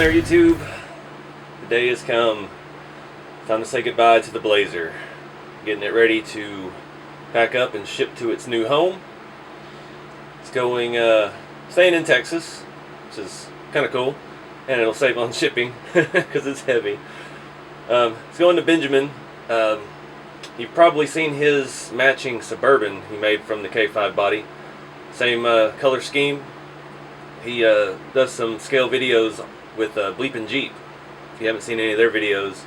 there, YouTube. The day has come. Time to say goodbye to the Blazer. Getting it ready to pack up and ship to its new home. It's going, staying in Texas, which is kind of cool, and it'll save on shipping because it's heavy. It's going to Benjamin. You've probably seen his matching Suburban he made from the K5 body. Same color scheme. He does some scale videos with Bleepin' Jeep. If you haven't seen any of their videos,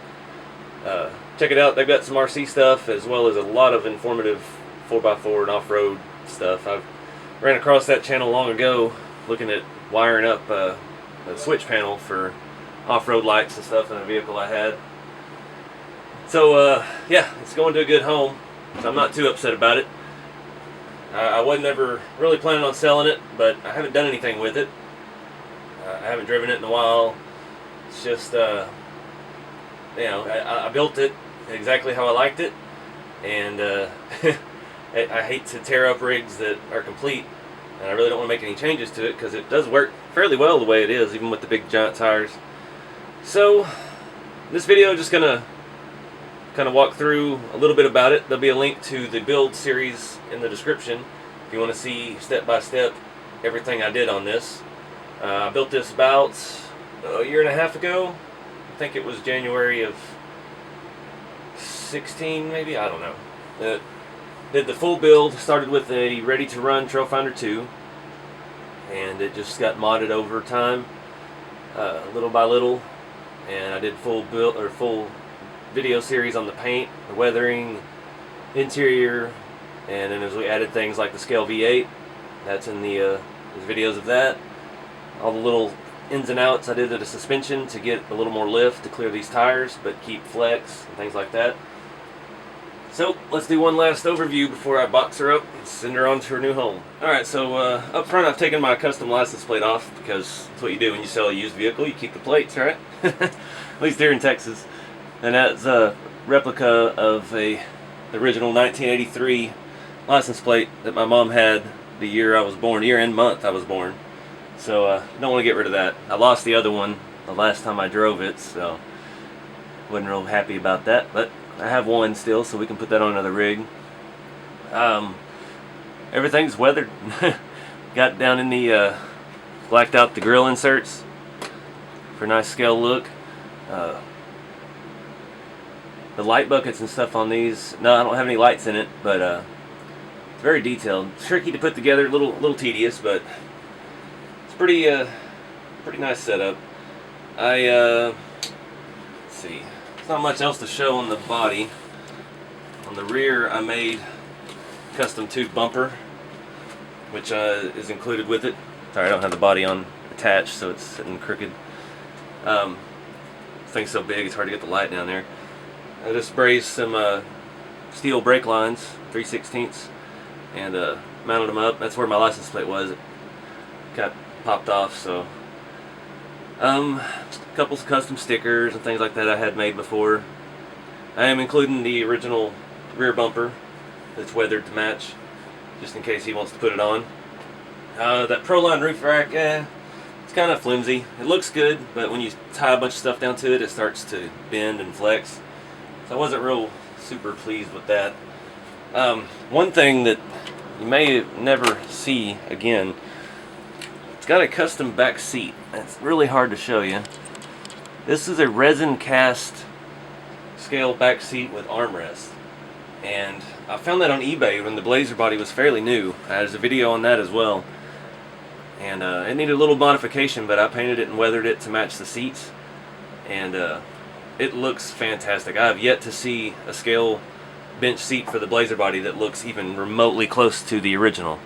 check it out. They've got some RC stuff as well as a lot of informative 4x4 and off-road stuff. I ran across that channel long ago looking at wiring up a switch panel for off-road lights and stuff in a vehicle I had. So yeah, it's going to a good home, so I'm not too upset about it. I wasn't ever really planning on selling it, but I haven't done anything with it. I haven't driven it in a while. It's just, you know, I built it exactly how I liked it, and I hate to tear up rigs that are complete, and I really don't want to make any changes to it because it does work fairly well the way it is, even with the big giant tires. So, this video is just going to kind of walk through a little bit about it. There'll be a link to the build series in the description if you want to see step by step everything I did on this. I built this about a year and a half ago. I think it was January of 16 maybe, I don't know. Did the full build, started with a ready to run Trailfinder 2, and it just got modded over time, little by little, and I did full build or full video series on the paint, the weathering, interior, and then as we added things like the scale V8, that's in the videos of that. All the little ins and outs I did to the suspension to get a little more lift to clear these tires but keep flex and things like that. So let's do one last overview before I box her up and send her on to her new home. Alright, so up front I've taken my custom license plate off because that's what you do when you sell a used vehicle, you keep the plates, right? At least here in Texas. And that's a replica of the original 1983 license plate that my mom had the year I was born, year and month I was born. So don't want to get rid of that. I lost the other one the last time I drove it, so wasn't real happy about that. But I have one still, so we can put that on another rig. Everything's weathered. Got down in the blacked out the grill inserts for a nice scale look. The light buckets and stuff on these, no, I don't have any lights in it, but it's very detailed. It's tricky to put together, a little tedious, but it's pretty nice setup. Let's see, there's not much else to show on the body. On the rear, I made a custom tube bumper, which is included with it. Sorry, I don't have the body on attached, so it's sitting crooked. This thing's so big, it's hard to get the light down there. I just brazed some steel brake lines, 3/16, and mounted them up. That's where my license plate was. It got popped off, so a couple of custom stickers and things like that I had made before. I am including the original rear bumper that's weathered to match, just in case he wants to put it on. That Proline roof rack, it's kind of flimsy. It looks good, but when you tie a bunch of stuff down to it, it starts to bend and flex. So I wasn't real super pleased with that. One thing that you may never see again, it's got a custom back seat. It's really hard to show you. This is a resin cast scale back seat with armrest. And I found that on eBay when the Blazer body was fairly new. There's a video on that as well. And it needed a little modification, but I painted it and weathered it to match the seats. And it looks fantastic. I have yet to see a scale bench seat for the Blazer body that looks even remotely close to the original.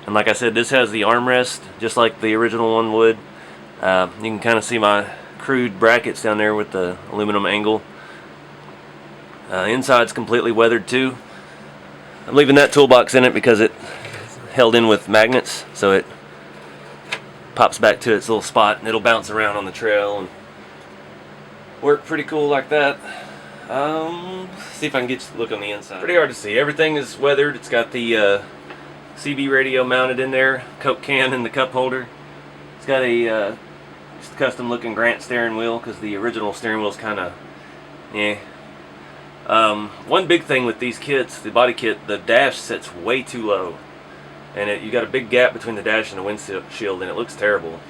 And like I said, this has the armrest just like the original one would. You can kind of see my crude brackets down there with the aluminum angle. Inside's completely weathered too. I'm leaving that toolbox in it because it's held in with magnets, so it pops back to its little spot and it'll bounce around on the trail and work pretty cool like that. See if I can get you to look on the inside. Pretty hard to see. Everything is weathered. It's got the CB radio mounted in there, Coke can in the cup holder. It's got a Just a custom looking Grant steering wheel, because the original steering wheel's kind of, yeah. One big thing with these kits, the body kit, the dash sits way too low, and you got a big gap between the dash and the windshield, and it looks terrible.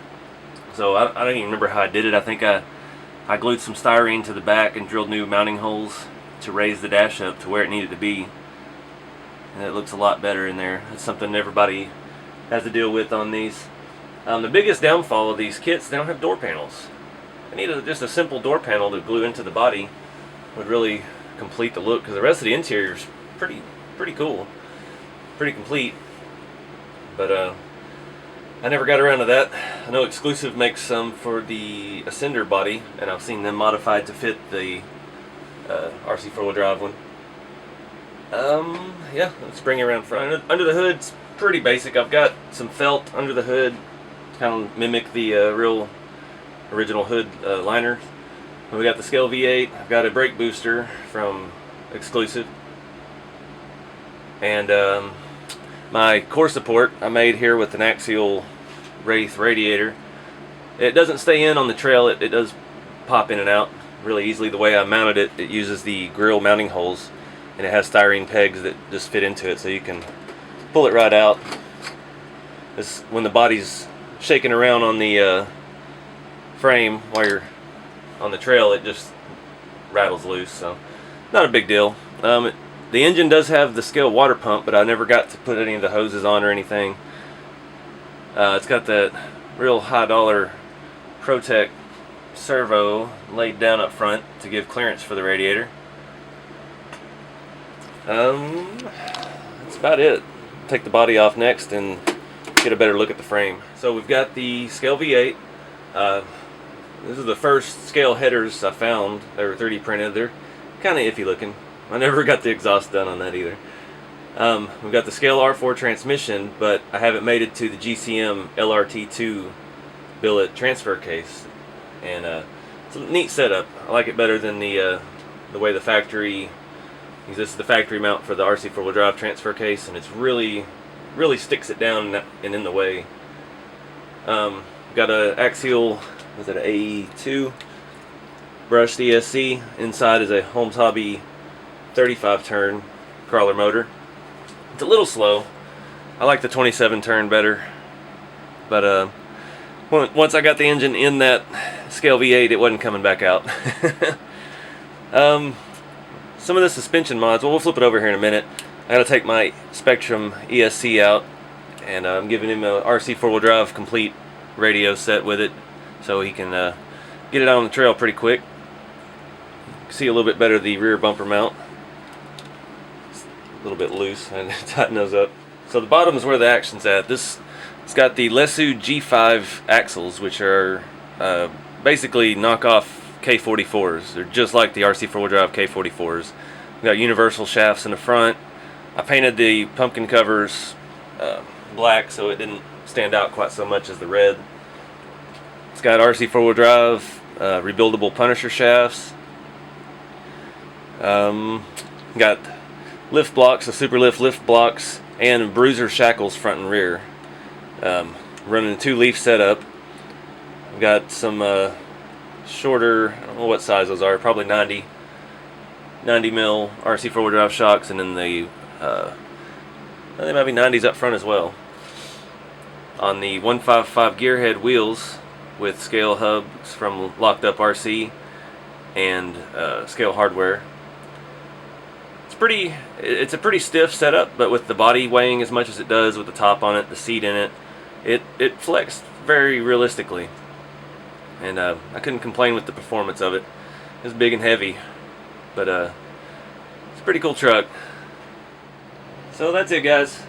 So I don't even remember how I did it. I think I glued some styrene to the back and drilled new mounting holes to raise the dash up to where it needed to be, and it looks a lot better in there. That's something everybody has to deal with on these. The biggest downfall of these kits, they don't have door panels. I need just a simple door panel to glue into the body would really complete the look, because the rest of the interior is pretty cool, pretty complete. But I never got around to that. I know Exclusive makes some for the Ascender body, and I've seen them modified to fit the RC4 drive one. Yeah, let's bring it around front. Under the hood, it's pretty basic. I've got some felt under the hood, kind of mimic the real original hood liner. We got the Scale V8. I've got a brake booster from Exclusive, and my core support I made here with an axial Wraith radiator. It doesn't stay in on the trail. It does pop in and out really easily. The way I mounted it, it uses the grill mounting holes, and it has styrene pegs that just fit into it, so you can pull it right out. When the body's shaking around on the frame while you're on the trail, it just rattles loose, so not a big deal. The engine does have the Scale water pump, but I never got to put any of the hoses on or anything. It's got that real high dollar Protec servo laid down up front to give clearance for the radiator. That's about it. Take the body off next and get a better look at the frame. So we've got the Scale V8. This is the first Scale headers I found. They were 3D printed. They're kind of iffy looking. I never got the exhaust done on that either. We've got the Scale R4 transmission, but I haven't made it to the GCM LRT2 billet transfer case, and it's a neat setup. I like it better than the way the factory. This is the factory mount for the RC4 drive transfer case, and it's really sticks it down and in the way. Got a axial, was it an AE2 brushed ESC. Inside is a Holmes Hobby 35 turn crawler motor. It's a little slow. I like the 27 turn better, but once I got the engine in that Scale V8, it wasn't coming back out. Some of the suspension mods, well, we'll flip it over here in a minute. I gotta take my Spectrum ESC out, and I'm giving him a RC4 drive complete radio set with it, so he can get it out on the trail pretty quick. See a little bit better the rear bumper mount. It's a little bit loose, and tighten those up. So the bottom is where the action's at. It's got the Lesu G5 axles, which are basically knockoff K44s. They're just like the RC4 drive K44s. We've got universal shafts in the front. I painted the pumpkin covers black so it didn't stand out quite so much as the red. It's got RC4 drive rebuildable Punisher shafts. Got lift blocks, a super lift blocks, and bruiser shackles front and rear. Running a 2-leaf setup. I've got some shorter, I don't know what size those are, probably 90 mil RC4 drive shocks, and then they might be 90s up front as well. On the 155 gearhead wheels with Scale hubs from Locked Up RC and Scale hardware. It's a pretty stiff setup, but with the body weighing as much as it does, with the top on it, the seat in it, it flexed very realistically, and I couldn't complain with the performance of it. It was big and heavy, but it's a pretty cool truck. So that's it, guys.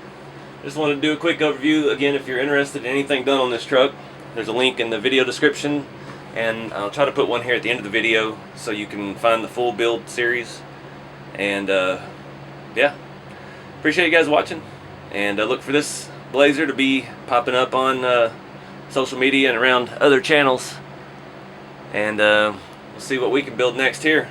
Just wanted to do a quick overview. Again, if you're interested in anything done on this truck, there's a link in the video description, and I'll try to put one here at the end of the video so you can find the full build series. And yeah, appreciate you guys watching, and look for this Blazer to be popping up on social media and around other channels, and we'll see what we can build next here.